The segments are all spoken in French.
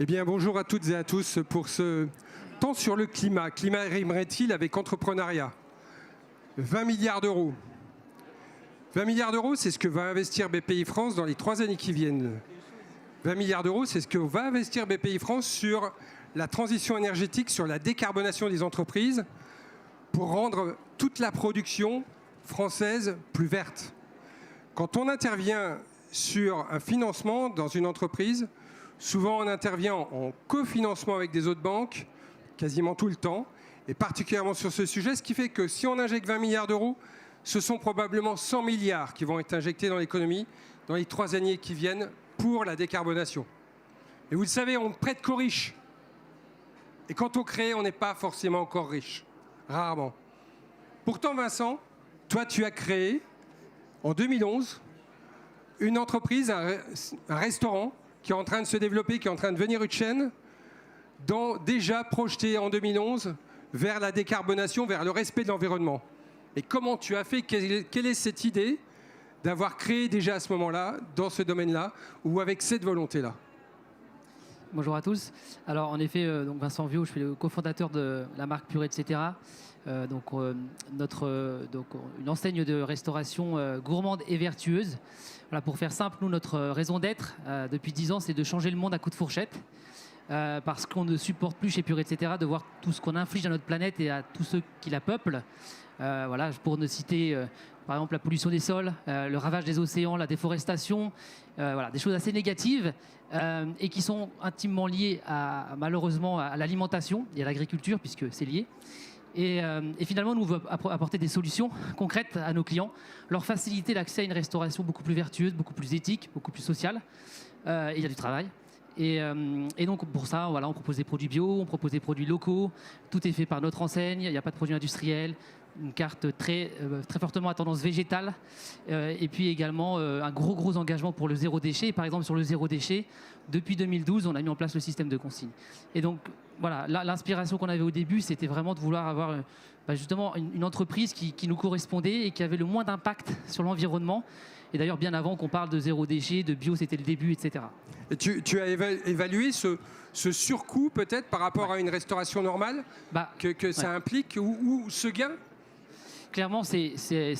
Eh bien, bonjour à toutes et à tous pour ce temps sur le climat. Climat rimerait-il avec entrepreneuriat 20 milliards d'euros. 20 milliards d'euros, c'est ce que va investir BPI France dans les 3 années qui viennent. 20 milliards d'euros, c'est ce que va investir BPI France sur la transition énergétique, sur la décarbonation des entreprises, pour rendre toute la production française plus verte. Quand on intervient sur un financement dans une entreprise, souvent on intervient en cofinancement avec des autres banques, quasiment tout le temps, et particulièrement sur ce sujet, ce qui fait que si on injecte 20 milliards d'euros, ce sont probablement 100 milliards qui vont être injectés dans l'économie dans les 3 années qui viennent pour la décarbonation. Et vous le savez, on ne prête qu'aux riches. Et quand on crée, on n'est pas forcément encore riche. Rarement. Pourtant, Vincent, toi, tu as créé, en 2011, une entreprise, un restaurant, qui est en train de se développer, qui est en train de devenir une chaîne, déjà projeté en 2011 vers la décarbonation, vers le respect de l'environnement. Et comment tu as fait? Quelle est cette idée d'avoir créé déjà à ce moment-là, dans ce domaine-là, ou avec cette volonté-là? Bonjour à tous. Alors en effet, donc Vincent Viau, je suis le cofondateur de la marque Pure, etc. Une enseigne de restauration gourmande et vertueuse. Voilà, pour faire simple, nous, notre raison d'être depuis 10 ans, c'est de changer le monde à coups de fourchette. Parce qu'on ne supporte plus chez Pure, etc. de voir tout ce qu'on inflige à notre planète et à tous ceux qui la peuplent. Voilà, pour ne citer par exemple la pollution des sols, le ravage des océans, la déforestation, voilà, des choses assez négatives et qui sont intimement liées malheureusement à l'alimentation et à l'agriculture, puisque c'est lié. Et finalement, nous voulons apporter des solutions concrètes à nos clients, leur faciliter l'accès à une restauration beaucoup plus vertueuse, beaucoup plus éthique, beaucoup plus sociale. Il y a du travail. Et donc pour ça, voilà, on propose des produits bio, on propose des produits locaux, tout est fait par notre enseigne, il n'y a pas de produits industriels, une carte très fortement à tendance végétale, et puis également un gros engagement pour le zéro déchet. Et par exemple sur le zéro déchet, depuis 2012, on a mis en place le système de consigne. Et donc voilà, l'inspiration qu'on avait au début, c'était vraiment de vouloir avoir justement une entreprise qui nous correspondait et qui avait le moins d'impact sur l'environnement. Et d'ailleurs, bien avant qu'on parle de zéro déchet, de bio, c'était le début, etc. Et tu as évalué ce surcoût peut-être par rapport à une restauration normale que ça implique ou ce gain? Clairement, c'est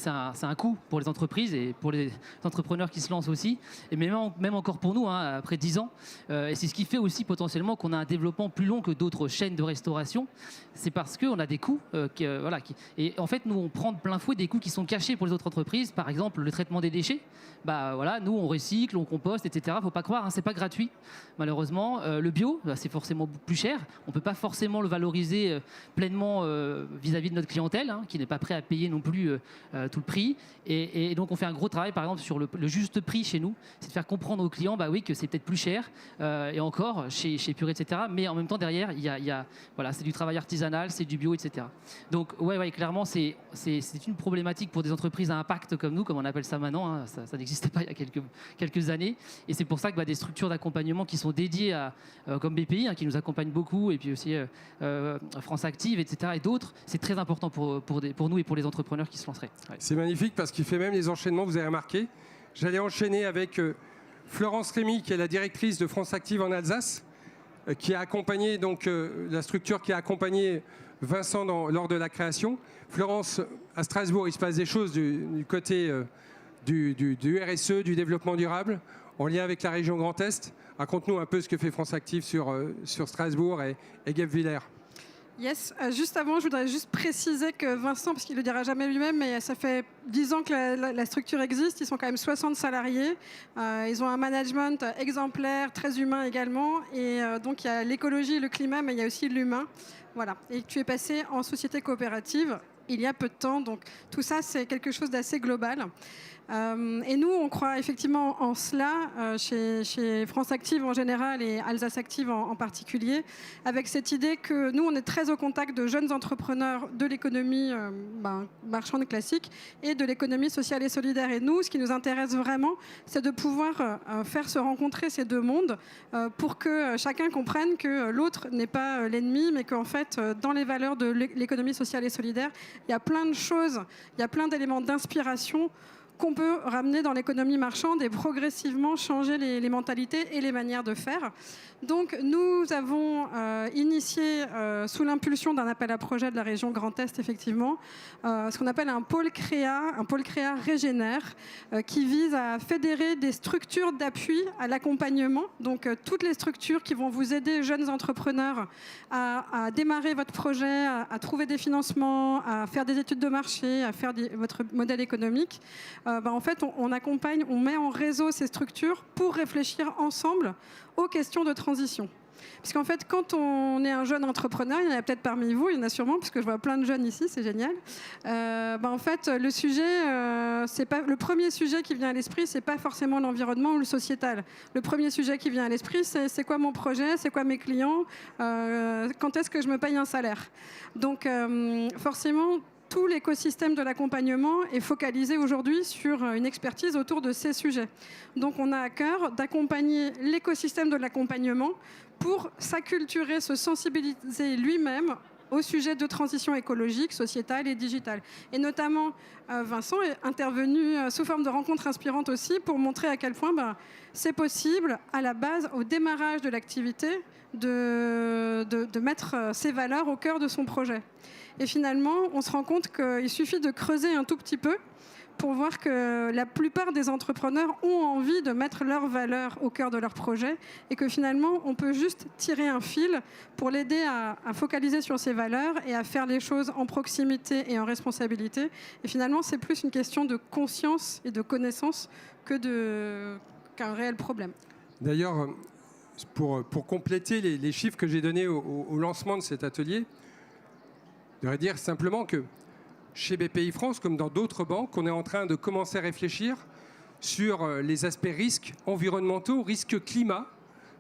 un coût pour les entreprises et pour les entrepreneurs qui se lancent aussi, et même encore pour nous, hein, après 10 ans. Et c'est ce qui fait aussi potentiellement qu'on a un développement plus long que d'autres chaînes de restauration. C'est parce qu'on a des coûts. Et en fait, nous, on prend de plein fouet des coûts qui sont cachés pour les autres entreprises. Par exemple, le traitement des déchets. Voilà, nous, on recycle, on composte, etc. Faut pas croire, hein, c'est pas gratuit, malheureusement. Le bio, c'est forcément plus cher. On peut pas forcément le valoriser pleinement vis-à-vis de notre clientèle, hein, qui n'est pas prêt à payer non plus tout le prix. Et donc, on fait un gros travail, par exemple, sur le juste prix chez nous. C'est de faire comprendre aux clients, oui, que c'est peut-être plus cher. Et encore, chez Pure, etc. Mais en même temps, derrière, voilà, c'est du travail artisanal, c'est du bio, etc. Donc, ouais, clairement, c'est une problématique pour des entreprises à impact comme nous, comme on appelle ça maintenant. Hein. Ça n'existait pas il y a quelques années. Et c'est pour ça que des structures d'accompagnement qui sont dédiées comme BPI, hein, qui nous accompagnent beaucoup, et puis aussi France Active, etc. et d'autres, c'est très important pour nous et pour les entrepreneurs qui se lanceraient. Ouais. C'est magnifique parce qu'il fait même les enchaînements, vous avez remarqué. J'allais enchaîner avec Florence Rémy, qui est la directrice de France Active en Alsace, qui a accompagné la structure qui a accompagné Vincent lors de la création. Florence, à Strasbourg, il se passe des choses du côté du RSE, du développement durable, en lien avec la région Grand Est. Raconte-nous un peu ce que fait France Active sur Strasbourg et Guebwiller. Yes, juste avant, je voudrais juste préciser que Vincent, parce qu'il ne le dira jamais lui-même, mais ça fait 10 ans que la structure existe, ils sont quand même 60 salariés, ils ont un management exemplaire, très humain également, et donc il y a l'écologie et le climat, mais il y a aussi l'humain. Voilà, et tu es passé en société coopérative il y a peu de temps, donc tout ça c'est quelque chose d'assez global. Et nous, on croit effectivement en cela chez France Active en général et Alsace Active en particulier, avec cette idée que nous, on est très au contact de jeunes entrepreneurs de l'économie marchande classique et de l'économie sociale et solidaire. Et nous, ce qui nous intéresse vraiment, c'est de pouvoir faire se rencontrer ces deux mondes pour que chacun comprenne que l'autre n'est pas l'ennemi, mais qu'en fait, dans les valeurs de l'économie sociale et solidaire, il y a plein de choses, il y a plein d'éléments d'inspiration qu'on peut ramener dans l'économie marchande et progressivement changer les mentalités et les manières de faire. Donc nous avons initié, sous l'impulsion d'un appel à projet de la région Grand Est, effectivement, ce qu'on appelle un pôle créa Régénère, qui vise à fédérer des structures d'appui à l'accompagnement. Donc toutes les structures qui vont vous aider, jeunes entrepreneurs, à démarrer votre projet, à trouver des financements, à faire des études de marché, à faire votre modèle économique. En fait, on accompagne, on met en réseau ces structures pour réfléchir ensemble aux questions de transition. Parce qu'en fait, quand on est un jeune entrepreneur, il y en a peut-être parmi vous, il y en a sûrement, parce que je vois plein de jeunes ici, c'est génial. En fait, le sujet, c'est pas le premier sujet qui vient à l'esprit, c'est pas forcément l'environnement ou le sociétal. Le premier sujet qui vient à l'esprit, c'est quoi mon projet, c'est quoi mes clients, quand est-ce que je me paye un salaire. Donc, forcément, tout l'écosystème de l'accompagnement est focalisé aujourd'hui sur une expertise autour de ces sujets. Donc on a à cœur d'accompagner l'écosystème de l'accompagnement pour s'acculturer, se sensibiliser lui-même au sujet de transition écologique, sociétale et digitale. Et notamment, Vincent est intervenu sous forme de rencontre inspirante aussi pour montrer à quel point c'est possible, à la base, au démarrage de l'activité, de mettre ses valeurs au cœur de son projet. Et finalement, on se rend compte qu'il suffit de creuser un tout petit peu pour voir que la plupart des entrepreneurs ont envie de mettre leurs valeurs au cœur de leur projet et que finalement, on peut juste tirer un fil pour l'aider à focaliser sur ses valeurs et à faire les choses en proximité et en responsabilité. Et finalement, c'est plus une question de conscience et de connaissance qu'un réel problème. D'ailleurs, pour compléter les chiffres que j'ai donnés au lancement de cet atelier, je voudrais dire simplement que chez BPI France, comme dans d'autres banques, on est en train de commencer à réfléchir sur les aspects risques environnementaux, risques climat,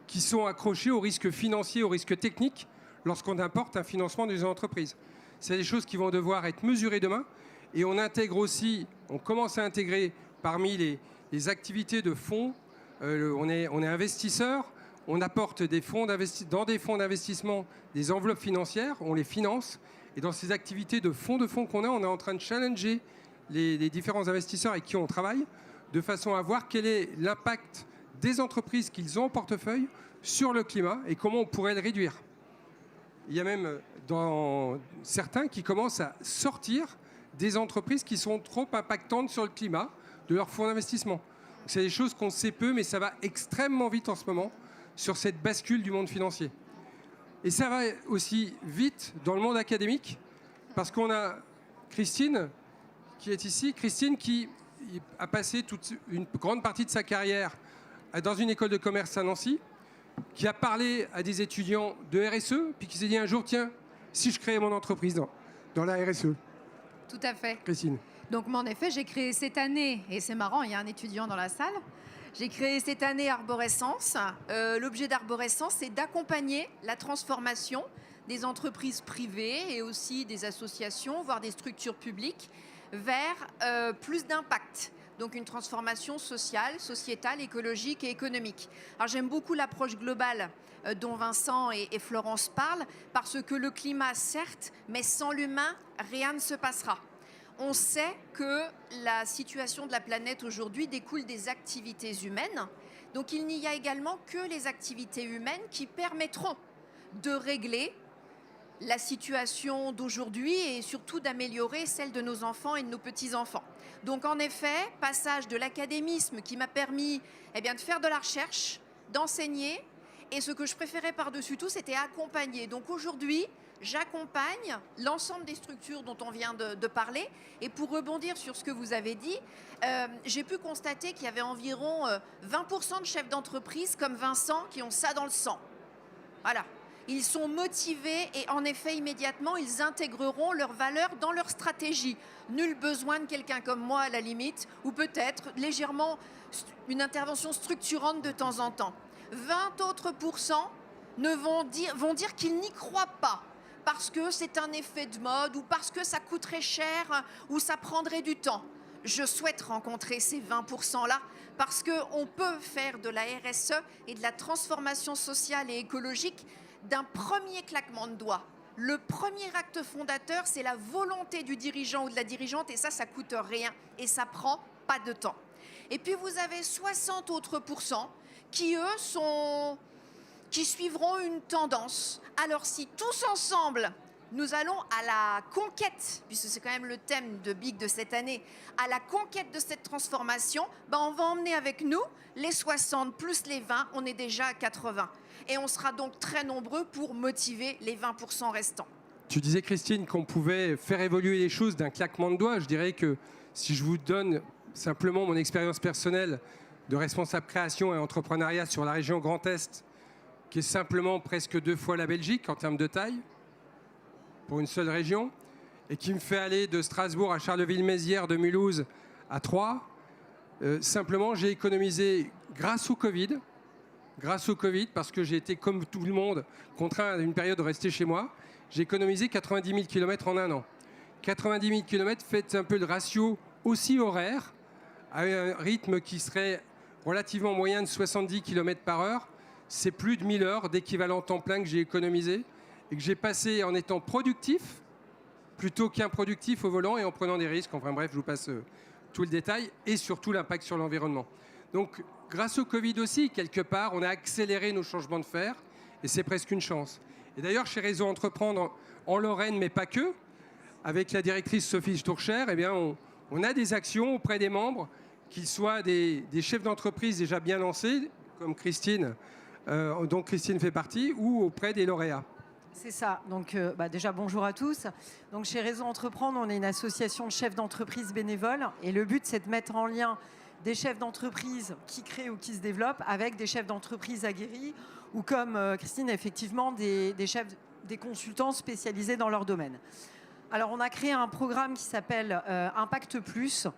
qui sont accrochés aux risques financiers, aux risques techniques, lorsqu'on importe un financement d'une entreprise. C'est des choses qui vont devoir être mesurées demain. Et on intègre aussi, on commence à intégrer parmi les activités de fonds, on est investisseur, on apporte dans des fonds d'investissement des enveloppes financières, on les finance. Et dans ces activités de fonds qu'on a, on est en train de challenger les différents investisseurs avec qui on travaille, de façon à voir quel est l'impact des entreprises qu'ils ont en portefeuille sur le climat et comment on pourrait le réduire. Il y a même dans certains qui commencent à sortir des entreprises qui sont trop impactantes sur le climat de leurs fonds d'investissement. C'est des choses qu'on sait peu, mais ça va extrêmement vite en ce moment sur cette bascule du monde financier. Et ça va aussi vite dans le monde académique, parce qu'on a Christine qui est ici, Christine qui a passé une grande partie de sa carrière dans une école de commerce à Nancy, qui a parlé à des étudiants de RSE, puis qui s'est dit un jour, tiens, si je créais mon entreprise dans la RSE. Tout à fait. Christine. Donc, en effet, j'ai créé cette année, et c'est marrant, il y a un étudiant dans la salle, j'ai créé cette année Arborescence. L'objet d'Arborescence, c'est d'accompagner la transformation des entreprises privées et aussi des associations, voire des structures publiques, vers plus d'impact. Donc une transformation sociale, sociétale, écologique et économique. Alors j'aime beaucoup l'approche globale dont Vincent et Florence parlent, parce que le climat, certes, mais sans l'humain, rien ne se passera. On sait que la situation de la planète aujourd'hui découle des activités humaines. Donc il n'y a également que les activités humaines qui permettront de régler la situation d'aujourd'hui et surtout d'améliorer celle de nos enfants et de nos petits-enfants. Donc en effet, passage de l'académisme qui m'a permis de faire de la recherche, d'enseigner, et ce que je préférais par-dessus tout, c'était accompagner. Donc aujourd'hui, j'accompagne l'ensemble des structures dont on vient de parler. Et pour rebondir sur ce que vous avez dit, j'ai pu constater qu'il y avait environ 20% de chefs d'entreprise comme Vincent qui ont ça dans le sang. Voilà. Ils sont motivés et en effet, immédiatement, ils intégreront leurs valeurs dans leur stratégie. Nul besoin de quelqu'un comme moi à la limite, ou peut-être légèrement une intervention structurante de temps en temps. 20 autres pourcents vont dire qu'ils n'y croient pas, parce que c'est un effet de mode, ou parce que ça coûterait cher, ou ça prendrait du temps. Je souhaite rencontrer ces 20%-là, parce qu'on peut faire de la RSE et de la transformation sociale et écologique d'un premier claquement de doigts. Le premier acte fondateur, c'est la volonté du dirigeant ou de la dirigeante, et ça coûte rien, et ça prend pas de temps. Et puis vous avez 60 autres pourcents qui, eux, qui suivront une tendance. Alors si tous ensemble, nous allons à la conquête, puisque c'est quand même le thème de Big de cette année, à la conquête de cette transformation, on va emmener avec nous les 60 plus les 20, on est déjà à 80. Et on sera donc très nombreux pour motiver les 20% restants. Tu disais, Christine, qu'on pouvait faire évoluer les choses d'un claquement de doigts. Je dirais que si je vous donne simplement mon expérience personnelle de responsable création et entrepreneuriat sur la région Grand Est, qui est simplement presque 2 fois la Belgique en termes de taille, pour une seule région, et qui me fait aller de Strasbourg à Charleville-Mézières, de Mulhouse à Troyes. Simplement, j'ai économisé grâce au Covid, parce que j'ai été, comme tout le monde, contraint à une période de rester chez moi. J'ai économisé 90 000 km en un an. 90 000 km, faites un peu le ratio aussi horaire, à un rythme qui serait relativement moyen de 70 km par heure. C'est plus de 1000 heures d'équivalent temps plein que j'ai économisé et que j'ai passé en étant productif plutôt qu'improductif au volant et en prenant des risques. Enfin bref, je vous passe tout le détail et surtout l'impact sur l'environnement. Donc, grâce au Covid aussi, quelque part, on a accéléré nos changements de fer et c'est presque une chance. Et d'ailleurs, chez Réseau Entreprendre en Lorraine, mais pas que, avec la directrice Sophie Stourcher, eh bien, on a des actions auprès des membres, qu'ils soient des chefs d'entreprise déjà bien lancés, comme Christine, dont Christine fait partie, ou auprès des lauréats. C'est ça. Donc, déjà, bonjour à tous. Donc, chez Réseau Entreprendre, on est une association de chefs d'entreprise bénévoles. Et le but, c'est de mettre en lien des chefs d'entreprise qui créent ou qui se développent avec des chefs d'entreprise aguerris ou, comme Christine, effectivement, des consultants spécialisés dans leur domaine. Alors, on a créé un programme qui s'appelle Impact Plus.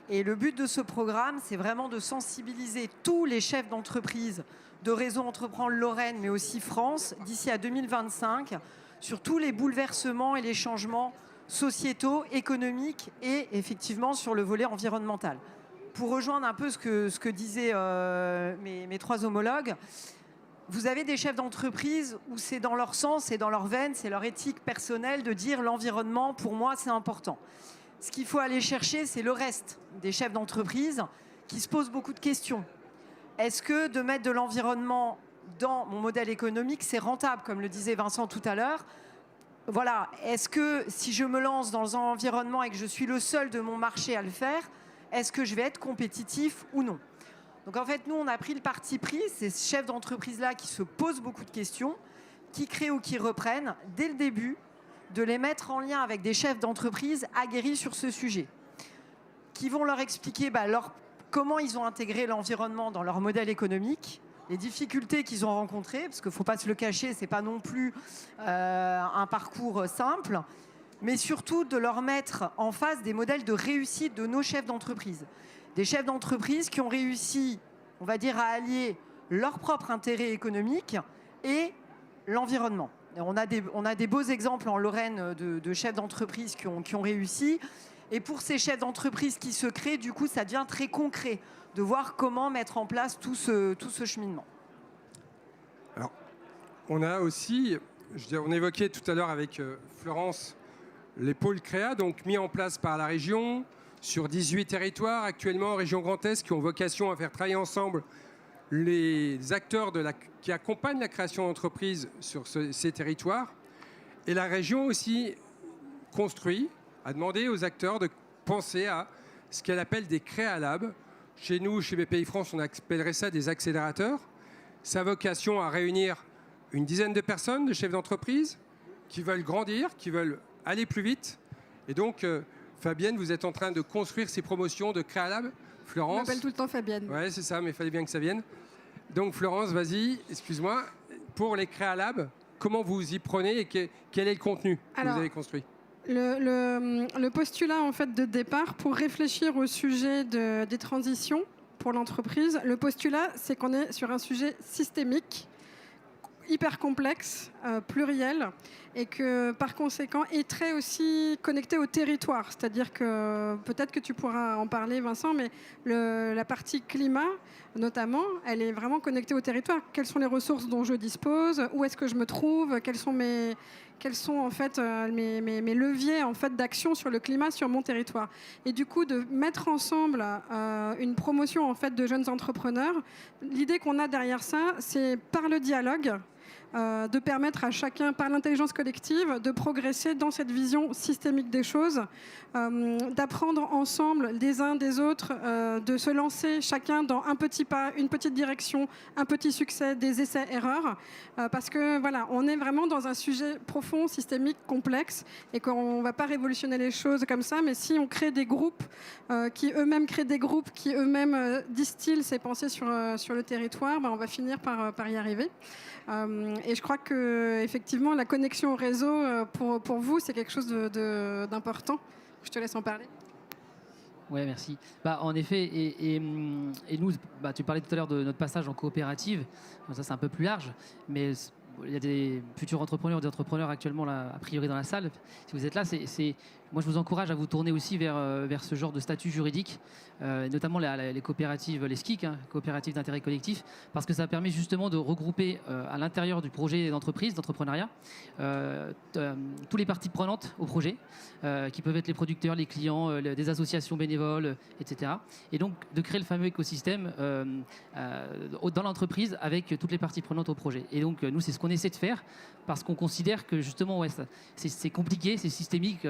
Et le but de ce programme, c'est vraiment de sensibiliser tous les chefs d'entreprise de Réseau Entreprendre Lorraine, mais aussi France, d'ici à 2025, sur tous les bouleversements et les changements sociétaux, économiques et effectivement sur le volet environnemental. Pour rejoindre un peu ce que disaient mes 3 homologues, vous avez des chefs d'entreprise où c'est dans leur sang, c'est dans leur veine, c'est leur éthique personnelle de dire l'environnement, pour moi, c'est important. Ce qu'il faut aller chercher, c'est le reste des chefs d'entreprise qui se posent beaucoup de questions. Est-ce que de mettre de l'environnement dans mon modèle économique, c'est rentable, comme le disait Vincent tout à l'heure? Voilà. Est-ce que si je me lance dans un environnement et que je suis le seul de mon marché à le faire, est-ce que je vais être compétitif ou non? Donc en fait, nous, on a pris le parti pris, ces chefs d'entreprise-là qui se posent beaucoup de questions, qui créent ou qui reprennent, dès le début, de les mettre en lien avec des chefs d'entreprise aguerris sur ce sujet, qui vont leur expliquer comment ils ont intégré l'environnement dans leur modèle économique, les difficultés qu'ils ont rencontrées, parce qu'il ne faut pas se le cacher, ce n'est pas non plus un parcours simple, mais surtout de leur mettre en face des modèles de réussite de nos chefs d'entreprise. Des chefs d'entreprise qui ont réussi, on va dire, à allier leur propre intérêt économique et l'environnement. On a des beaux exemples en Lorraine de chefs d'entreprise qui ont réussi. Et pour ces chefs d'entreprise qui se créent, du coup, ça devient très concret de voir comment mettre en place tout ce cheminement. Alors, on a aussi, on évoquait tout à l'heure avec Florence, les pôles créa, donc mis en place par la région, sur 18 territoires actuellement en région Grand Est, qui ont vocation à faire travailler ensemble les acteurs qui accompagnent la création d'entreprises sur ces territoires. Et la région aussi a demandé aux acteurs de penser à ce qu'elle appelle des créalabs. Chez nous, chez BPI France, on appellerait ça des accélérateurs. Ça a vocation à réunir une dizaine de personnes, de chefs d'entreprise, qui veulent grandir, qui veulent aller plus vite. Et donc, Fabienne, vous êtes en train de construire ces promotions de créalabs. Florence. On m'appelle tout le temps Fabienne. Ouais, c'est ça, mais il fallait bien que ça vienne. Donc, Florence, vas-y, excuse-moi. Pour les créalabs, comment vous y prenez et quel est le contenu que vous avez construit? Le postulat en fait de départ pour réfléchir au sujet des transitions pour l'entreprise, le postulat c'est qu'on est sur un sujet systémique, hyper complexe, pluriel et que par conséquent est très aussi connecté au territoire. C'est-à-dire que peut-être que tu pourras en parler Vincent, mais la partie climat notamment, elle est vraiment connectée au territoire. Quelles sont les ressources dont je dispose? Où est-ce que je me trouve? Quelles sont mes quels sont en fait mes leviers en fait d'action sur le climat sur mon territoire. Et du coup, de mettre ensemble une promotion en fait de jeunes entrepreneurs. L'idée qu'on a derrière ça, c'est par le dialogue. De permettre à chacun, par l'intelligence collective, de progresser dans cette vision systémique des choses, d'apprendre ensemble des uns des autres, de se lancer chacun dans un petit pas, une petite direction, un petit succès, des essais-erreurs, parce que voilà, on est vraiment dans un sujet profond, systémique, complexe, et qu'on ne va pas révolutionner les choses comme ça, mais si on crée des groupes qui eux-mêmes créent des groupes, qui eux-mêmes distillent ces pensées sur le territoire, on va finir par y arriver. Et je crois que effectivement la connexion au réseau pour vous c'est quelque chose d'important. Je te laisse en parler. Ouais, merci. En effet, et nous, tu parlais tout à l'heure de notre passage en coopérative. Ça, c'est un peu plus large, mais il y a des futurs entrepreneurs, des entrepreneurs actuellement là, a priori dans la salle. Si vous êtes là, moi je vous encourage à vous tourner aussi vers ce genre de statut juridique, notamment les coopératives, les SKIC, coopératives d'intérêt collectif, parce que ça permet justement de regrouper à l'intérieur du projet d'entreprise, d'entrepreneuriat, tous les parties prenantes au projet, qui peuvent être les producteurs, les clients, des associations bénévoles, etc. Et donc de créer le fameux écosystème dans l'entreprise avec toutes les parties prenantes au projet. Et donc nous, c'est ce qu'on essaie de faire, parce qu'on considère que justement, c'est compliqué, c'est systémique.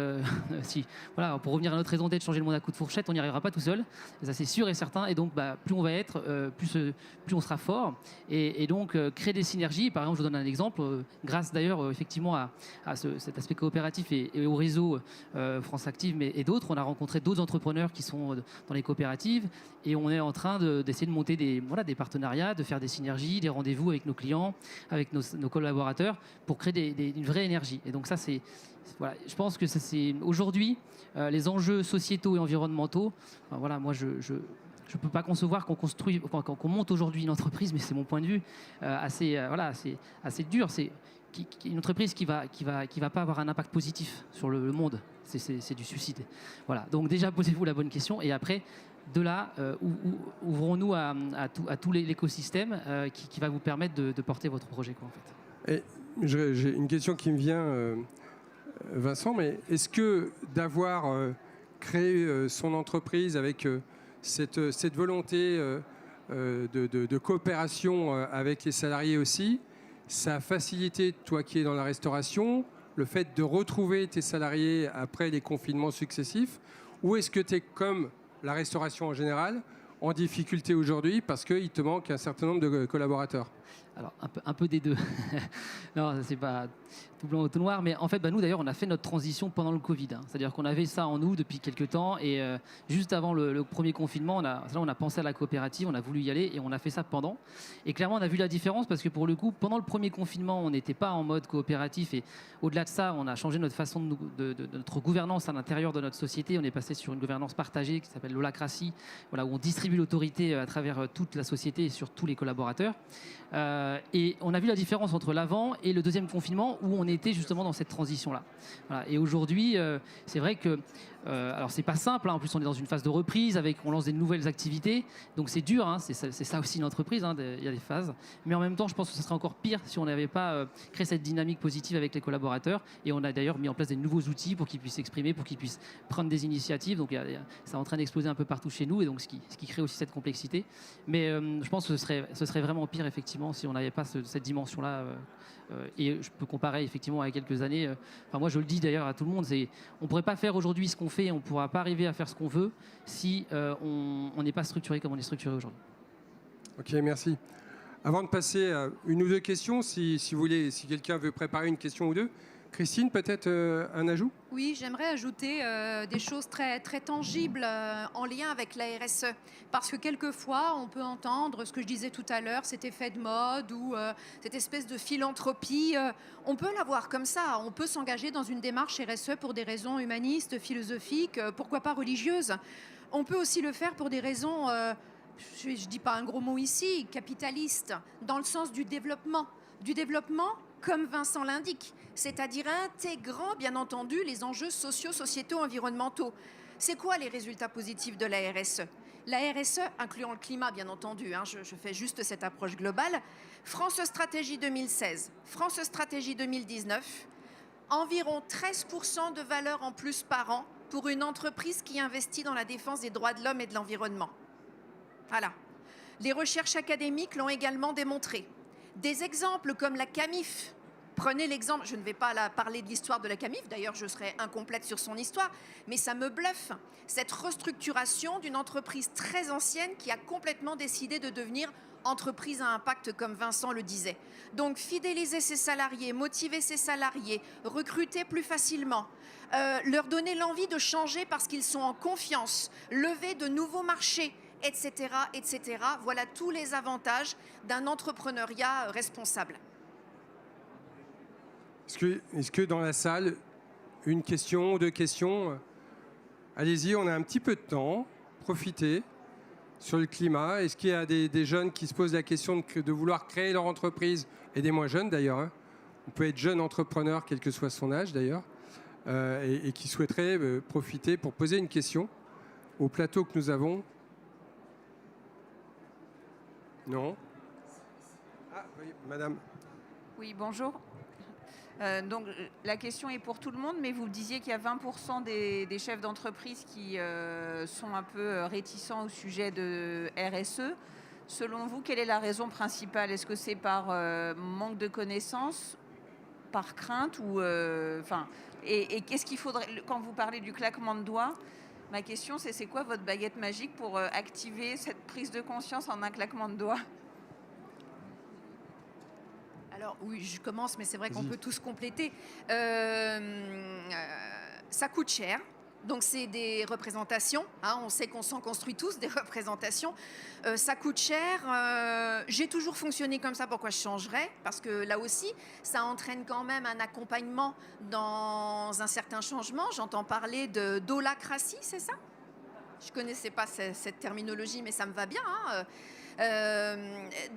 Pour revenir à notre raison d'être, changer le monde à coups de fourchette, on n'y arrivera pas tout seul. Et ça, c'est sûr et certain. Et donc, plus on va être, plus on sera fort. Et donc, créer des synergies. Par exemple, je vous donne un exemple. Grâce d'ailleurs, effectivement, à cet aspect coopératif et au réseau France Active et d'autres, on a rencontré d'autres entrepreneurs qui sont dans les coopératives. Et on est en train d'essayer de monter des partenariats, de faire des synergies, des rendez-vous avec nos clients, avec nos collaborateurs, pour créer une vraie énergie. Et donc ça, je pense que c'est aujourd'hui les enjeux sociétaux et environnementaux. Moi, je ne peux pas concevoir qu'on monte aujourd'hui une entreprise, mais c'est mon point de vue assez dur. C'est une entreprise qui va pas avoir un impact positif sur le monde. C'est du suicide. Voilà. Donc déjà, posez-vous la bonne question, et après, de là, ouvrons-nous à tout l'écosystème qui va vous permettre de porter votre projet, en fait. Et j'ai une question qui me vient, Vincent, mais est-ce que d'avoir créé son entreprise avec cette volonté de coopération avec les salariés aussi, ça a facilité, toi qui es dans la restauration, le fait de retrouver tes salariés après les confinements successifs, ou est-ce que tu es comme la restauration en général, en difficulté aujourd'hui parce qu'il te manque un certain nombre de collaborateurs? Alors, un peu des deux. Non, c'est pas tout blanc ou tout noir. Mais en fait, nous, d'ailleurs, on a fait notre transition pendant le Covid. C'est-à-dire qu'on avait ça en nous depuis quelques temps. Et juste avant le premier confinement, on a pensé à la coopérative, on a voulu y aller et on a fait ça pendant. Et clairement, on a vu la différence parce que pour le coup, pendant le premier confinement, on n'était pas en mode coopératif. Et au-delà de ça, on a changé notre façon de notre gouvernance à l'intérieur de notre société. On est passé sur une gouvernance partagée qui s'appelle l'holacratie, où on distribue l'autorité à travers toute la société et sur tous les collaborateurs. Et on a vu la différence entre l'avant et le deuxième confinement où on était justement dans cette transition-là. Voilà. Et aujourd'hui, c'est vrai que alors c'est pas simple, en plus on est dans une phase de reprise, on lance des nouvelles activités, donc c'est dur, c'est ça aussi une entreprise, il y a des phases, mais en même temps je pense que ce serait encore pire si on n'avait pas créé cette dynamique positive avec les collaborateurs, et on a d'ailleurs mis en place des nouveaux outils pour qu'ils puissent s'exprimer, pour qu'ils puissent prendre des initiatives, donc c'est en train d'exploser un peu partout chez nous, et donc ce qui crée aussi cette complexité, mais je pense que ce serait vraiment pire effectivement si on n'avait pas cette dimension-là. Et je peux comparer effectivement à quelques années. Moi, je le dis d'ailleurs à tout le monde, on ne pourrait pas faire aujourd'hui ce qu'on fait, on ne pourra pas arriver à faire ce qu'on veut si on n'est pas structuré comme on est structuré aujourd'hui. Ok, merci. Avant de passer à une ou deux questions, si quelqu'un veut préparer une question ou deux, Christine, peut-être un ajout? Oui, j'aimerais ajouter des choses très, très tangibles en lien avec la RSE. Parce que quelquefois, on peut entendre ce que je disais tout à l'heure, cet effet de mode ou cette espèce de philanthropie. On peut l'avoir comme ça. On peut s'engager dans une démarche RSE pour des raisons humanistes, philosophiques, pourquoi pas religieuses. On peut aussi le faire pour des raisons, je ne dis pas un gros mot ici, capitalistes, dans le sens du développement. Du développement, comme Vincent l'indique, c'est-à-dire intégrant, bien entendu, les enjeux sociaux, sociétaux, environnementaux. C'est quoi les résultats positifs de la RSE? La RSE, incluant le climat, bien entendu, je fais juste cette approche globale. France Stratégie 2016, France Stratégie 2019, environ 13% de valeur en plus par an pour une entreprise qui investit dans la défense des droits de l'homme et de l'environnement. Voilà. Les recherches académiques l'ont également démontré. Des exemples comme la CAMIF. Prenez l'exemple, je ne vais pas parler de l'histoire de la CAMIF, d'ailleurs je serai incomplète sur son histoire, mais ça me bluffe, cette restructuration d'une entreprise très ancienne qui a complètement décidé de devenir entreprise à impact, comme Vincent le disait. Donc fidéliser ses salariés, motiver ses salariés, recruter plus facilement, leur donner l'envie de changer parce qu'ils sont en confiance, lever de nouveaux marchés, etc., etc. Voilà tous les avantages d'un entrepreneuriat responsable. Est-ce que dans la salle, une question, 2 questions? Allez-y, on a un petit peu de temps. Profitez sur le climat. Est-ce qu'il y a des jeunes qui se posent la question de vouloir créer leur entreprise? Et des moins jeunes d'ailleurs. Hein. On peut être jeune entrepreneur, quel que soit son âge d'ailleurs, et qui souhaiterait profiter pour poser une question au plateau que nous avons. Non? Ah oui, madame. Oui, bonjour. Donc la question est pour tout le monde, mais vous disiez qu'il y a 20% des chefs d'entreprise qui sont un peu réticents au sujet de RSE. Selon vous, quelle est la raison principale? Est-ce que c'est par manque de connaissances, par crainte ou et qu'est-ce qu'il faudrait, quand vous parlez du claquement de doigts, ma question c'est quoi votre baguette magique pour activer cette prise de conscience en un claquement de doigts? Alors oui, je commence, mais c'est vrai qu'on peut tous compléter. Ça coûte cher. Donc c'est des représentations. Hein, on sait qu'on s'en construit tous des représentations. Ça coûte cher. J'ai toujours fonctionné comme ça. Pourquoi je changerais? Parce que là aussi, ça entraîne quand même un accompagnement dans un certain changement. J'entends parler d'holacratie, c'est ça? Je connaissais pas cette terminologie, mais ça me va bien. Hein.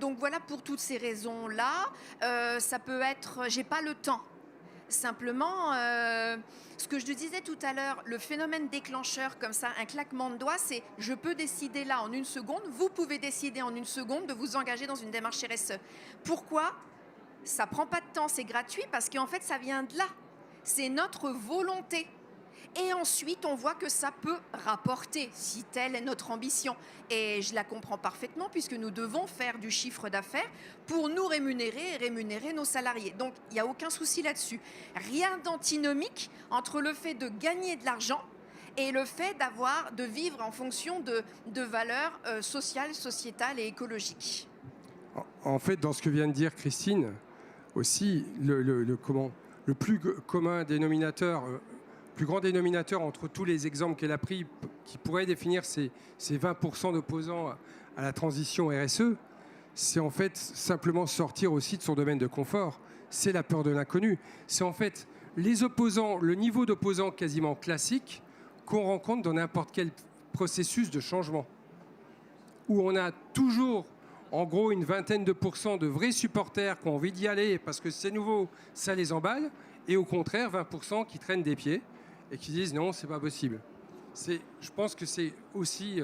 Donc voilà, pour toutes ces raisons-là, ça peut être, j'ai pas le temps. Simplement, ce que je te disais tout à l'heure, le phénomène déclencheur comme ça, un claquement de doigts, c'est je peux décider là en 1 seconde, vous pouvez décider en 1 seconde de vous engager dans une démarche RSE. Pourquoi? Ça prend pas de temps, c'est gratuit parce qu'en fait ça vient de là. C'est notre volonté. Et ensuite, on voit que ça peut rapporter, si telle est notre ambition. Et je la comprends parfaitement, puisque nous devons faire du chiffre d'affaires pour nous rémunérer et rémunérer nos salariés. Donc, il n'y a aucun souci là-dessus. Rien d'antinomique entre le fait de gagner de l'argent et le fait de vivre en fonction de valeurs sociales, sociétales et écologiques. En fait, dans ce que vient de dire Christine, aussi, le plus commun dénominateur... plus grand dénominateur entre tous les exemples qu'elle a pris qui pourrait définir ces 20% d'opposants à la transition RSE, c'est en fait simplement sortir aussi de son domaine de confort. C'est la peur de l'inconnu. C'est en fait les opposants, le niveau d'opposants quasiment classique qu'on rencontre dans n'importe quel processus de changement, où on a toujours en gros une vingtaine de pourcents de vrais supporters qui ont envie d'y aller parce que c'est nouveau, ça les emballe, et au contraire 20% qui traînent des pieds et qui disent non, c'est pas possible. Je pense que c'est aussi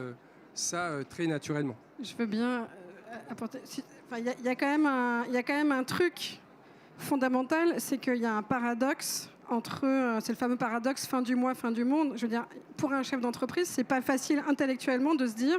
ça très naturellement. Je veux bien apporter. Il y a quand même un truc fondamental, c'est qu'il y a un paradoxe entre, c'est le fameux paradoxe fin du mois, fin du monde. Je veux dire, pour un chef d'entreprise, c'est pas facile intellectuellement de se dire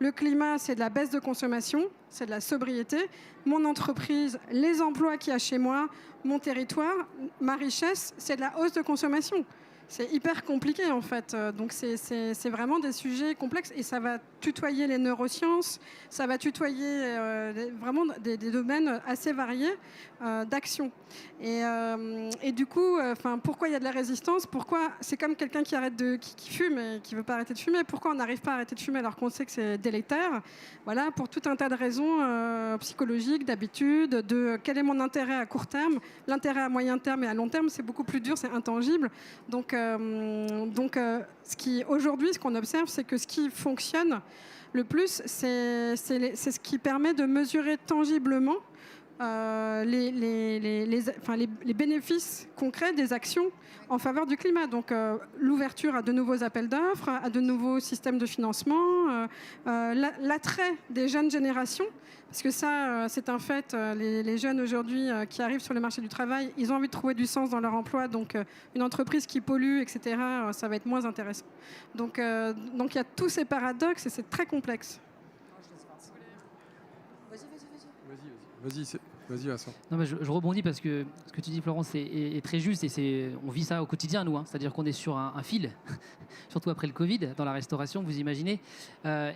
le climat, c'est de la baisse de consommation, c'est de la sobriété. Mon entreprise, les emplois qu'il y a chez moi, mon territoire, ma richesse, c'est de la hausse de consommation. C'est hyper compliqué en fait, donc c'est vraiment des sujets complexes et ça va tutoyer les neurosciences, ça va tutoyer vraiment des domaines assez variés d'action. Et du coup, pourquoi il y a de la résistance? Pourquoi c'est comme quelqu'un qui fume et qui veut pas arrêter de fumer? Pourquoi on n'arrive pas à arrêter de fumer alors qu'on sait que c'est délétère? Voilà, pour tout un tas de raisons psychologiques, d'habitude, de quel est mon intérêt à court terme, l'intérêt à moyen terme et à long terme, c'est beaucoup plus dur, c'est intangible. Donc aujourd'hui, ce qu'on observe, c'est que ce qui fonctionne le plus, c'est ce qui permet de mesurer tangiblement les bénéfices concrets des actions en faveur du climat. Donc l'ouverture à de nouveaux appels d'offres, à de nouveaux systèmes de financement, l'attrait des jeunes générations, parce que ça, c'est un fait, les jeunes aujourd'hui qui arrivent sur le marché du travail, ils ont envie de trouver du sens dans leur emploi, donc une entreprise qui pollue, etc., ça va être moins intéressant. Donc il y a tous ces paradoxes et c'est très complexe. Vas-y, Vincent. Non, mais je rebondis parce que ce que tu dis, Florence, est très juste et on vit ça au quotidien, nous. Hein. C'est-à-dire qu'on est sur un fil, surtout après le Covid, dans la restauration, vous imaginez.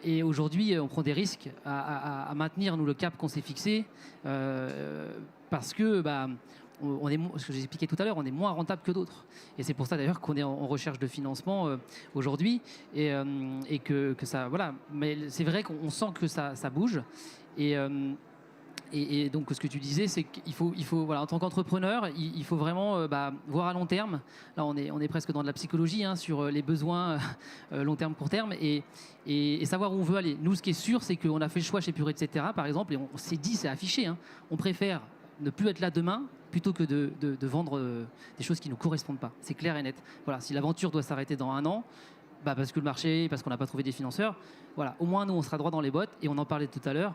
Et aujourd'hui, on prend des risques à maintenir, nous, le cap qu'on s'est fixé parce que, ce que j'ai expliqué tout à l'heure, on est moins rentable que d'autres. Et c'est pour ça, d'ailleurs, qu'on est en recherche de financement aujourd'hui et que ça... Voilà. Mais c'est vrai qu'on sent que ça bouge. Et donc, ce que tu disais, c'est qu'il faut voilà, en tant qu'entrepreneur, il faut vraiment voir à long terme. Là, on est presque dans de la psychologie sur les besoins long terme, court terme, et savoir où on veut aller. Nous, ce qui est sûr, c'est qu'on a fait le choix chez Pure, etc., par exemple, et on s'est dit, c'est affiché, on préfère ne plus être là demain plutôt que de vendre des choses qui ne nous correspondent pas. C'est clair et net. Voilà, si l'aventure doit s'arrêter dans 1 an, parce que le marché, parce qu'on n'a pas trouvé des financeurs, voilà, au moins, nous, on sera droit dans les bottes, et on en parlait tout à l'heure,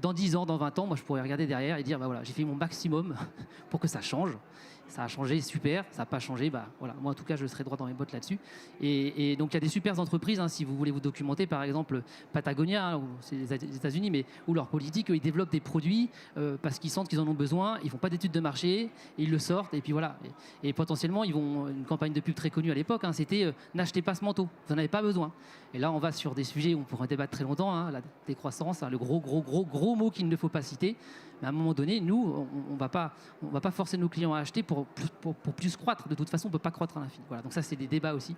dans 10 ans, dans 20 ans, moi je pourrais regarder derrière et dire voilà, j'ai fait mon maximum pour que ça change. Ça a changé, super. Ça n'a pas changé, voilà. Moi en tout cas, je serai droit dans mes bottes là-dessus. Et donc il y a des super entreprises, si vous voulez vous documenter, par exemple Patagonia, c'est les États-Unis, mais où leur politique, ils développent des produits parce qu'ils sentent qu'ils en ont besoin. Ils font pas d'études de marché, et ils le sortent et puis voilà. Et potentiellement, ils vont une campagne de pub très connue à l'époque, c'était n'achetez pas ce manteau, vous n'en avez pas besoin. Et là, on va sur des sujets où on pourrait débattre très longtemps, la décroissance, le gros mot qu'il ne faut pas citer. Mais à un moment donné, nous, on va pas forcer nos clients à acheter pour plus croître. De toute façon, on ne peut pas croître à l'infini. Voilà. Donc ça, c'est des débats aussi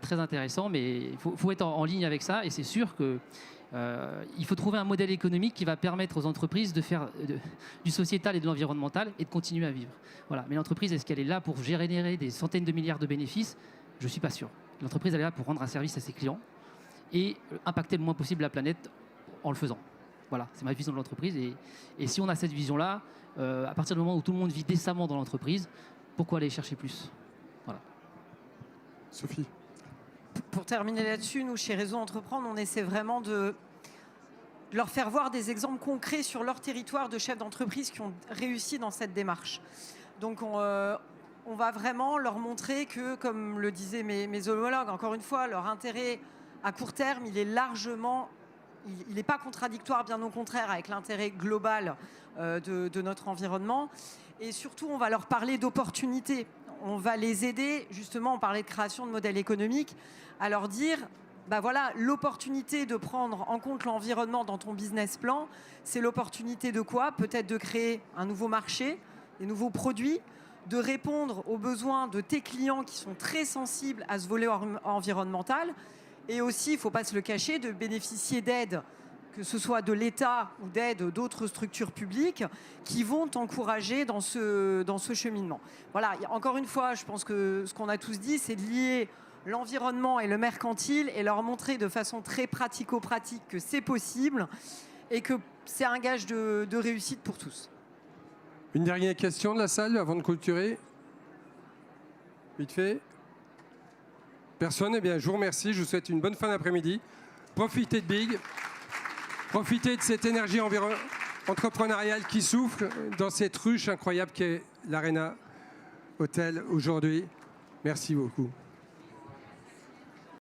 très intéressants, mais il faut être en ligne avec ça. Et c'est sûr que il faut trouver un modèle économique qui va permettre aux entreprises de faire du sociétal et de l'environnemental et de continuer à vivre. Voilà. Mais l'entreprise, est-ce qu'elle est là pour générer des centaines de milliards de bénéfices? Je ne suis pas sûr. L'entreprise, elle est là pour rendre un service à ses clients et impacter le moins possible la planète en le faisant. Voilà, c'est ma vision de l'entreprise. Et si on a cette vision-là, à partir du moment où tout le monde vit décemment dans l'entreprise, pourquoi aller chercher plus? Voilà. Sophie. Pour terminer là-dessus, nous, chez Réseau Entreprendre, on essaie vraiment de leur faire voir des exemples concrets sur leur territoire de chefs d'entreprise qui ont réussi dans cette démarche. Donc, on va vraiment leur montrer que, comme le disaient mes homologues, encore une fois, leur intérêt à court terme, il est largement... Il n'est pas contradictoire, bien au contraire, avec l'intérêt global de notre environnement. Et surtout, on va leur parler d'opportunités. On va les aider, justement, on parlait de création de modèles économiques, à leur dire, voilà, l'opportunité de prendre en compte l'environnement dans ton business plan, c'est l'opportunité de quoi? Peut-être de créer un nouveau marché, des nouveaux produits, de répondre aux besoins de tes clients qui sont très sensibles à ce volet environnemental. Et aussi, il ne faut pas se le cacher, de bénéficier d'aides, que ce soit de l'État ou d'aides d'autres structures publiques, qui vont t'encourager dans ce cheminement. Voilà, encore une fois, je pense que ce qu'on a tous dit, c'est de lier l'environnement et le mercantile et leur montrer de façon très pratico-pratique que c'est possible et que c'est un gage de réussite pour tous. Une dernière question de la salle avant de clôturer. Vite fait. Personne? Eh bien, je vous remercie. Je vous souhaite une bonne fin d'après-midi. Profitez de Big. Profitez de cette énergie entrepreneuriale qui souffle dans cette ruche incroyable qu'est l'Arena Hotel aujourd'hui. Merci beaucoup.